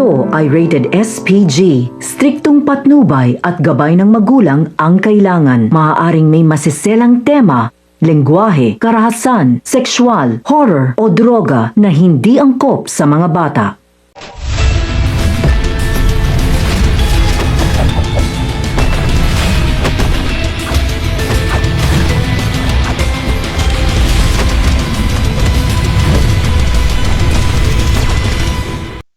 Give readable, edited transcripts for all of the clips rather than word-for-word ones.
Ito ay rated SPG. Striktong patnubay at gabay ng magulang ang kailangan. Maaaring may masiselang tema, lengguwahe, karahasan, sexual, horror o droga na hindi angkop sa mga bata.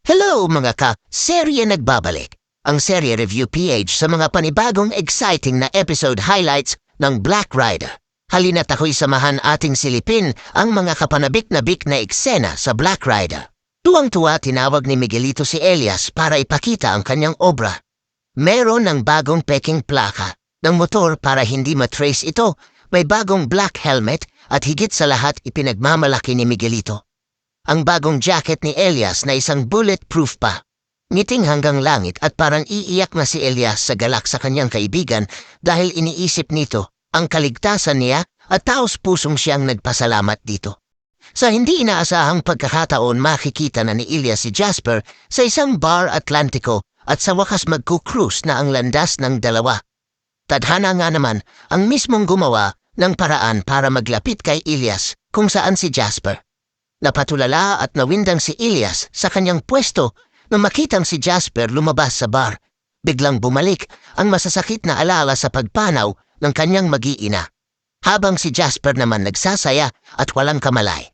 Hello mga ka-serye nagbabalik. Ang Serye Review PH sa mga panibagong exciting na episode highlights ng Black Rider. Halina't ako'y samahan ating silipin ang mga kapanabik-nabik na eksena sa Black Rider. Tuwang-tuwa tinawag ni Miguelito si Elias para ipakita ang kanyang obra. Meron ng bagong peking plaka ng motor para hindi matrace ito, may bagong black helmet at higit sa lahat ipinagmamalaki ni Miguelito ang bagong jacket ni Elias na isang bulletproof pa. Ngiting hanggang langit at parang iiyak na si Elias sa galak sa kanyang kaibigan dahil iniisip nito ang kaligtasan niya at taos-pusong siyang nagpasalamat dito. Sa hindi inaasahang pagkakataon makikita na ni Elias si Jasper sa isang bar Atlantico at sa wakas magkukrus na ang landas ng dalawa. Tadhana nga naman ang mismong gumawa ng paraan para maglapit kay Elias kung saan si Jasper. Napatulala at nawindang si Elias sa kanyang pwesto nang makitang si Jasper lumabas sa bar. Biglang bumalik ang masasakit na alala sa pagpanaw ng kanyang mag-iina. Habang si Jasper naman nagsasaya at walang kamalay.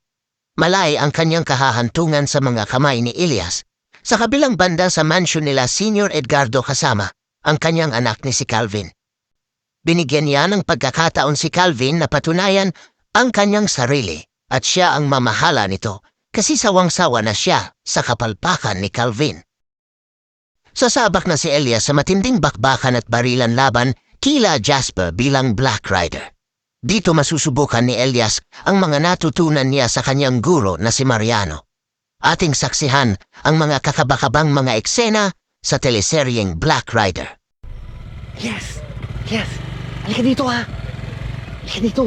Malay ang kanyang kahahantungan sa mga kamay ni Elias. Sa kabilang banda sa mansion nila Senior Edgardo kasama ang kanyang anak ni si Calvin. Binigyan niya ng pagkakataon si Calvin na patunayan ang kanyang sarili. At siya ang mamahala nito kasi sawang-sawa na siya sa kapalpakan ni Calvin. Sasabak na si Elias sa matinding bakbakan at barilan laban kila Jasper bilang Black Rider. Dito masusubukan ni Elias ang mga natutunan niya sa kanyang guro na si Mariano. Ating saksihan ang mga kakabakabang mga eksena sa teleseryeng Black Rider. Yes! Yes! Halika dito ha! Halika dito!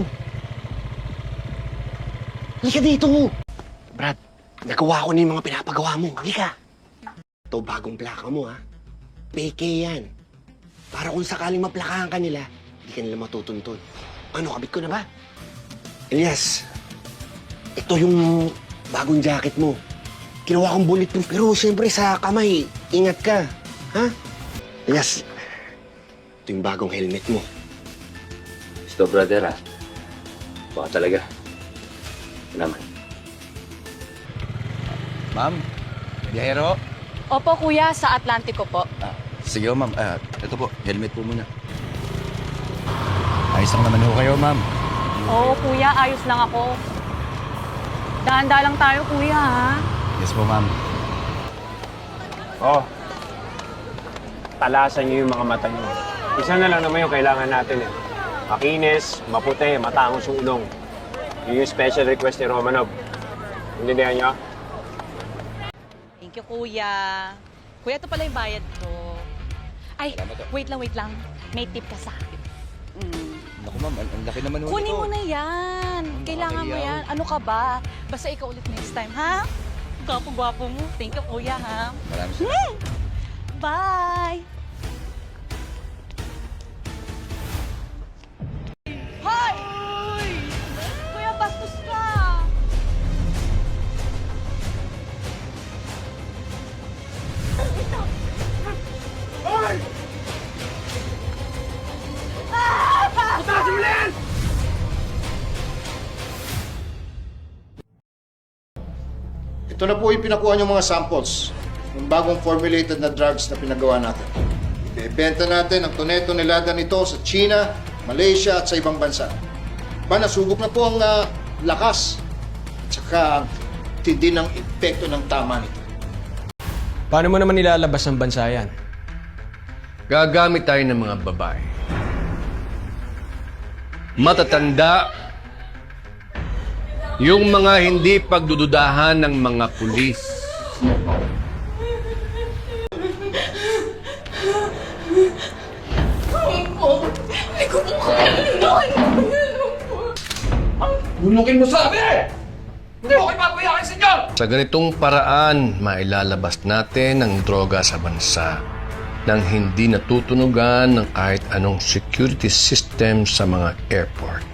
Halika dito! Brad, nagawa ko na yung mga pinapagawa mo. Halika! Ito bagong plaka mo ha. Peke yan. Para kung sakaling maplakahan ka nila, hindi ka nila matutuntun. Ano, kabit ko na ba? Elias, ito yung bagong jacket mo. Ginawa kong bulletproof pero siyempre sa kamay, ingat ka. Ha? Elias, ito yung bagong helmet mo. Gusto, brother, ha? Baka talaga. Naman. Ma'am, biyahero. Opo, kuya, sa Atlantico po. Sige, ma'am. Ito po, helmet po muna. Ayos lang naman ho kayo, ma'am. Oo, kuya, ayos lang ako. Daan-daan lang tayo, kuya, ha? Yes po, ma'am. Oh, talasan niyo yung mga mata niyo. Isa na lang naman yung kailangan natin eh. Makinis, maputi, matangos yung ilong. Yun yung special request ni Romanov. Intindihan niyo? Thank you, kuya. Kuya, ito pala yung bayad ko. Ay, wait lang. May tip ka sa akin. Naku, ma'am, ang laki naman ho Kunin nito. mo na yan. Kailangan mo yan. Ano ka ba? Basta ikaw ulit next time, ha? Gwapo-gwapo mo. Thank you, kuya, ha? Maraming salamat. Bye! Hoy! Kuya, bastos ka! Ito na po yung pinakuha niyong mga samples ng bagong formulated na drugs na pinagawa natin. Ibebenta natin ang tonelada nito sa China, Malaysia at sa ibang bansa. Nasubok na po ang lakas at saka ang tindi ng epekto ng tama nito. Paano mo naman nilalabas ng bansa yan? Gagamit tayo ng mga babae. Matatanda, yung mga hindi pagdududahan ng mga pulis. Bunukin mo sabi! Sa ganitong paraan, mailalabas natin ang droga sa bansa nang hindi natutunugan ng kahit anong security system sa mga airport.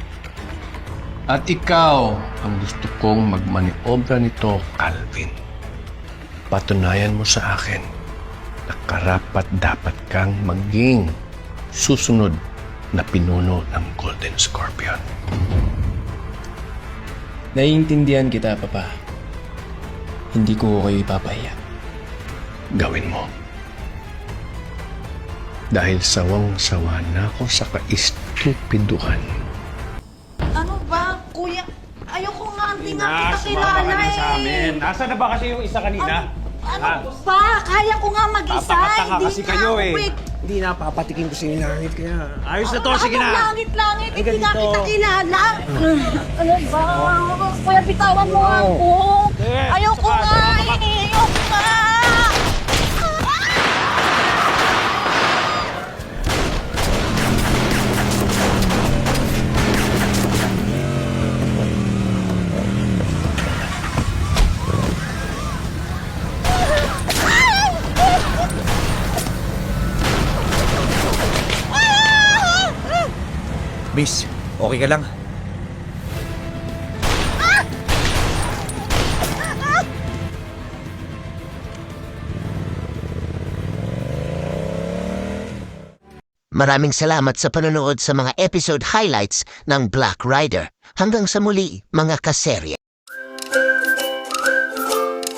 At ikaw ang gusto kong magmaniobra nito, Calvin. Patunayan mo sa akin na karapat dapat kang maging susunod na pinuno ng Golden Scorpion. Naiintindihan kita, Papa. Hindi ko kayo ipapahiya. Gawin mo. Dahil sawang-sawa na ako sa kaistupiduhan. Ano ba, kuya? Ayoko nga, hindi nga kita sumama kilala ka na sa eh. amin. Nasaan na ba kasi yung isa kanina? Ano ba? Kaya ko nga mag-isa. Papakatanga Hindi kasi nga kayo ako eh. big. Hindi na, papatikin ko sa inyo langit kaya. Ayos na to, sige na. Anong langit-langit? Halika Hindi nga dito. kita kilala. Ano ba? Kuya, bitawan mo ako. Ayoko nga eh. Ayoko nga. Miss, okay ka lang? Maraming salamat sa panonood sa mga episode highlights ng Black Rider. Hanggang sa muli, mga kaserye.